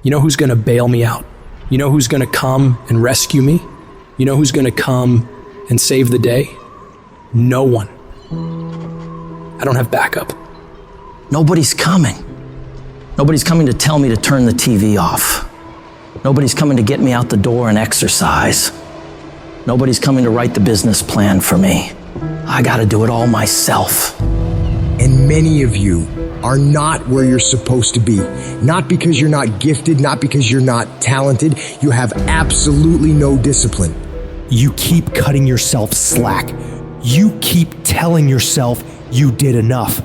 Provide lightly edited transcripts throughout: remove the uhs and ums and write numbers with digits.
You know who's gonna bail me out? You know who's gonna come and rescue me? You know who's gonna come and save the day? No one. I don't have backup. Nobody's coming. Nobody's coming to tell me to turn the TV off. Nobody's coming to get me out the door and exercise. Nobody's coming to write the business plan for me. I gotta do it all myself. And many of you are not where you're supposed to be. Not because you're not gifted, not because you're not talented. You have absolutely no discipline. You keep cutting yourself slack. You keep telling yourself you did enough.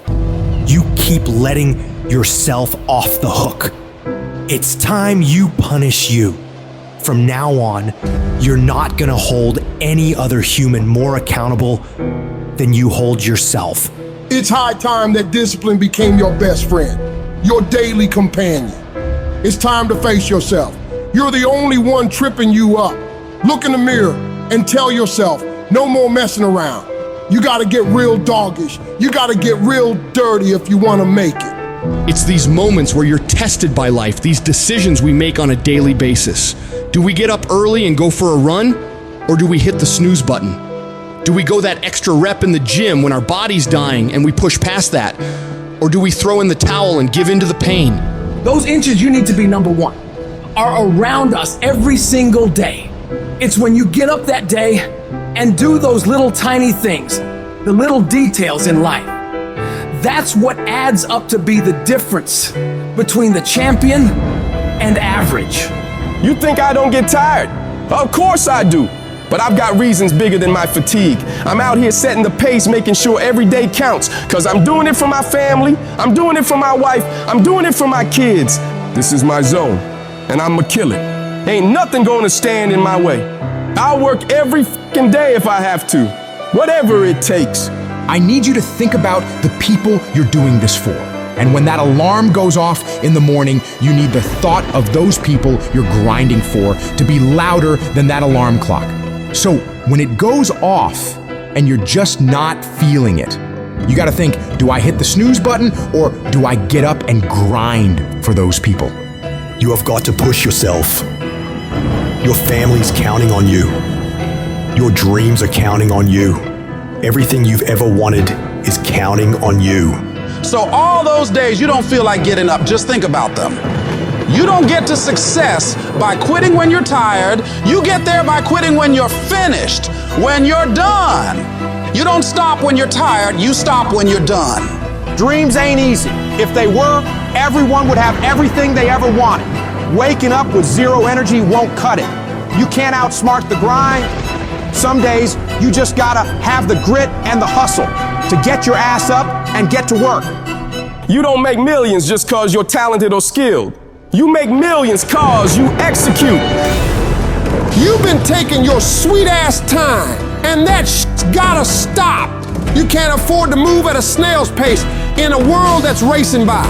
You keep letting yourself off the hook. It's time you punish you. From now on, you're not gonna hold any other human more accountable than you hold yourself. It's high time that discipline became your best friend, your daily companion. It's time to face yourself. You're the only one tripping you up. Look in the mirror and tell yourself, no more messing around. You gotta get real doggish. You gotta get real dirty if you wanna make it. It's these moments where you're tested by life, these decisions we make on a daily basis. Do we get up early and go for a run? Or do we hit the snooze button? Do we go that extra rep in the gym when our body's dying and we push past that? Or do we throw in the towel and give in to the pain? Those inches you need to be number one are around us every single day. It's when you get up that day and do those little tiny things, the little details in life. That's what adds up to be the difference between the champion and average. You think I don't get tired? Of course I do. But I've got reasons bigger than my fatigue. I'm out here setting the pace, making sure every day counts. Cause I'm doing it for my family, I'm doing it for my wife, I'm doing it for my kids. This is my zone, and I'ma kill it. Ain't nothing gonna stand in my way. I'll work every fucking day if I have to, whatever it takes. I need you to think about the people you're doing this for. And when that alarm goes off in the morning, you need the thought of those people you're grinding for to be louder than that alarm clock. So when it goes off and you're just not feeling it, you gotta think, do I hit the snooze button or do I get up and grind for those people? You have got to push yourself. Your family's counting on you. Your dreams are counting on you. Everything you've ever wanted is counting on you. So all those days you don't feel like getting up, just think about them. You don't get to success by quitting when you're tired. You get there by quitting when you're finished, when you're done. You don't stop when you're tired, you stop when you're done. Dreams ain't easy. If they were, everyone would have everything they ever wanted. Waking up with zero energy won't cut it. You can't outsmart the grind. Some days, you just gotta have the grit and the hustle to get your ass up and get to work. You don't make millions just cause you're talented or skilled. You make millions cause you execute. You've been taking your sweet ass time, and that shit's gotta stop. You can't afford to move at a snail's pace in a world that's racing by.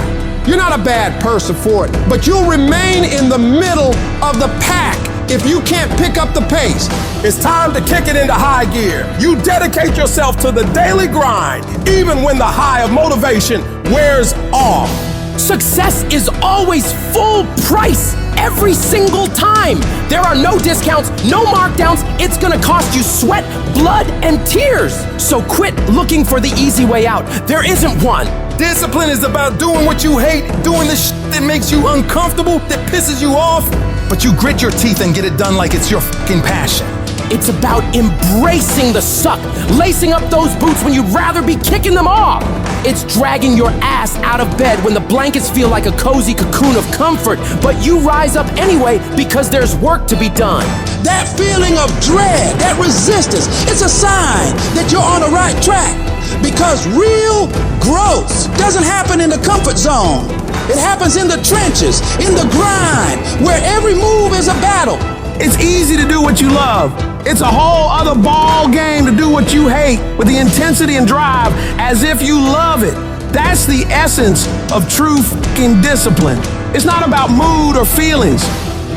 You're not a bad person for it, but you'll remain in the middle of the pack if you can't pick up the pace. It's time to kick it into high gear. You dedicate yourself to the daily grind, even when the high of motivation wears off. Success is always full price every single time. There are no discounts, no markdowns. It's gonna cost you sweat, blood, and tears. So quit looking for the easy way out. There isn't one. Discipline is about doing what you hate, doing the shit that makes you uncomfortable, that pisses you off, but you grit your teeth and get it done like it's your fucking passion. It's about embracing the suck, lacing up those boots when you'd rather be kicking them off. It's dragging your ass out of bed when the blankets feel like a cozy cocoon of comfort, but you rise up anyway because there's work to be done. That feeling of dread, that resistance, it's a sign that you're on the right track. Because real growth doesn't happen in the comfort zone. It happens in the trenches, in the grind, where every move is a battle. It's easy to do what you love. It's a whole other ball game to do what you hate with the intensity and drive as if you love it. That's the essence of true fucking discipline. It's not about mood or feelings.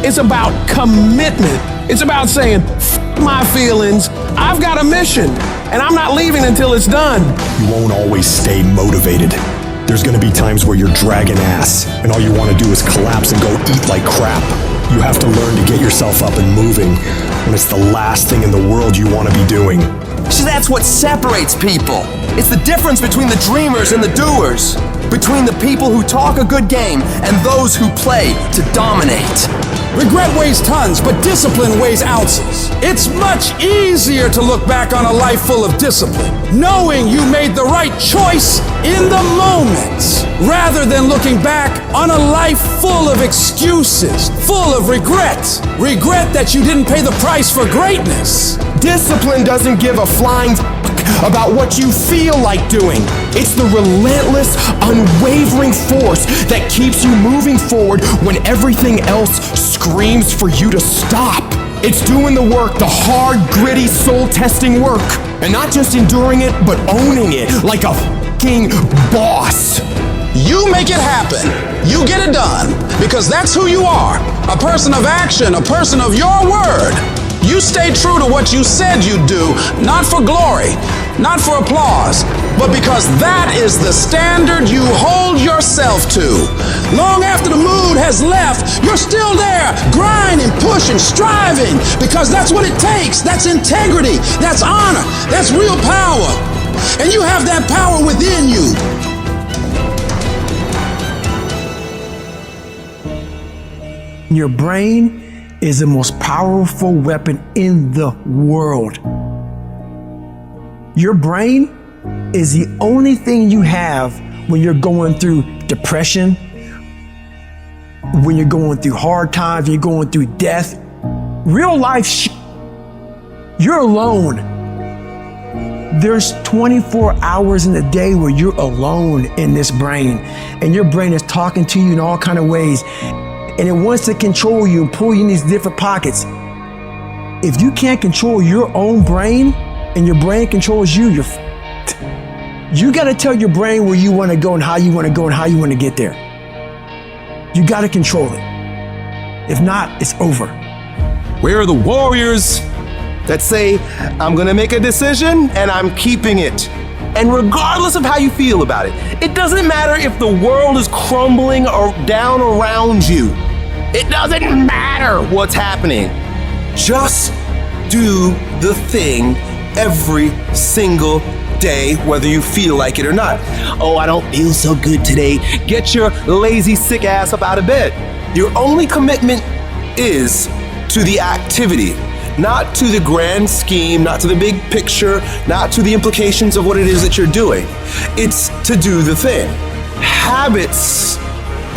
It's about commitment. It's about saying, F my feelings, I've got a mission, and I'm not leaving until it's done. You won't always stay motivated. There's gonna be times where you're dragging ass and all you wanna do is collapse and go eat like crap. You have to learn to get yourself up and moving when it's the last thing in the world you wanna be doing. See, that's what separates people. It's the difference between the dreamers and the doers. Between the people who talk a good game and those who play to dominate. Regret weighs tons, but discipline weighs ounces. It's much easier to look back on a life full of discipline, knowing you made the right choice in the moment, rather than looking back on a life full of excuses, full of regret. Regret that you didn't pay the price for greatness. Discipline doesn't give a flying about what you feel like doing. It's the relentless, unwavering force that keeps you moving forward when everything else screams for you to stop. It's doing the work, the hard, gritty, soul-testing work. And not just enduring it, but owning it like a fucking boss. You make it happen. You get it done, because that's who you are. A person of action, a person of your word. You stay true to what you said you'd do, not for glory, not for applause, but because that is the standard you hold yourself to. Long after the mood has left, you're still there, grinding, pushing, striving, because that's what it takes. That's integrity, that's honor, that's real power. And you have that power within you. Your brain is the most powerful weapon in the world. Your brain is the only thing you have when you're going through depression, when you're going through hard times, you're going through death. Real life, you're alone. There's 24 hours in a day where you're alone in this brain, and your brain is talking to you in all kinds of ways. And it wants to control you and pull you in these different pockets. If you can't control your own brain and your brain controls you, you got to tell your brain where you want to go and how you want to go and how you want to get there. You got to control it. If not, it's over. Where are the warriors that say, I'm gonna make a decision and I'm keeping it? And regardless of how you feel about it, it doesn't matter if the world is crumbling or down around you. It doesn't matter what's happening. Just do the thing every single day, whether you feel like it or not. Oh, I don't feel so good today. Get your lazy, sick ass up out of bed. Your only commitment is to the activity, not to the grand scheme, not to the big picture, not to the implications of what it is that you're doing. It's to do the thing. Habits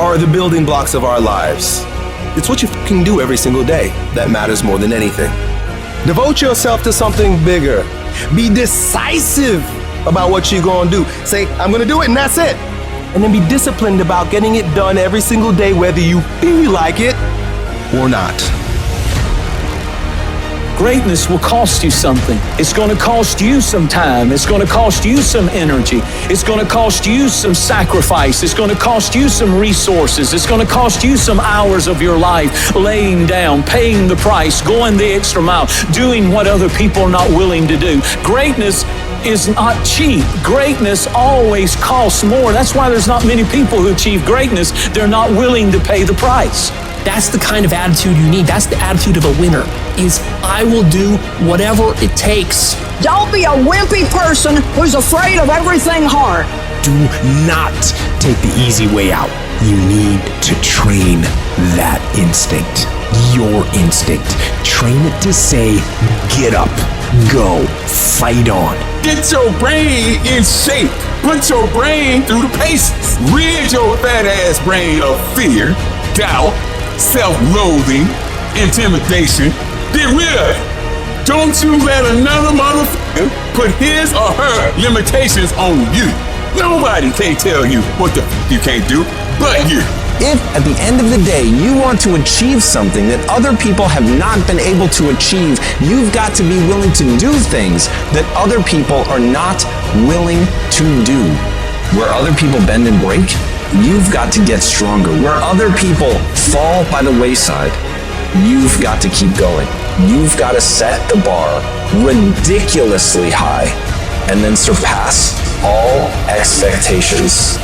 are the building blocks of our lives. It's what you can do every single day that matters more than anything. Devote yourself to something bigger. Be decisive about what you're gonna do. Say, I'm gonna do it and that's it. And then be disciplined about getting it done every single day, whether you feel like it or not. Greatness will cost you something. It's going to cost you some time. It's going to cost you some energy. It's going to cost you some sacrifice. It's going to cost you some resources. It's going to cost you some hours of your life laying down, paying the price, going the extra mile, doing what other people are not willing to do. Greatness is not cheap. Greatness always costs more. That's why there's not many people who achieve greatness. They're not willing to pay the price. That's the kind of attitude you need. That's the attitude of a winner, is I will do whatever it takes. Don't be a wimpy person who's afraid of everything hard. Do not take the easy way out. You need to train that instinct, your instinct. Train it to say, get up, go, fight on. Get your brain in shape. Put your brain through the paces. Rid your fat ass brain of fear, doubt, self-loathing, intimidation. Get rid of it. Don't you let another motherfucker put his or her limitations on you. Nobody can tell you what the you can't do but you. If at the end of the day you want to achieve something that other people have not been able to achieve, you've got to be willing to do things that other people are not willing to do. Where other people bend and break, you've got to get stronger. Where other people fall by the wayside, you've got to keep going. You've got to set the bar ridiculously high and then surpass all expectations.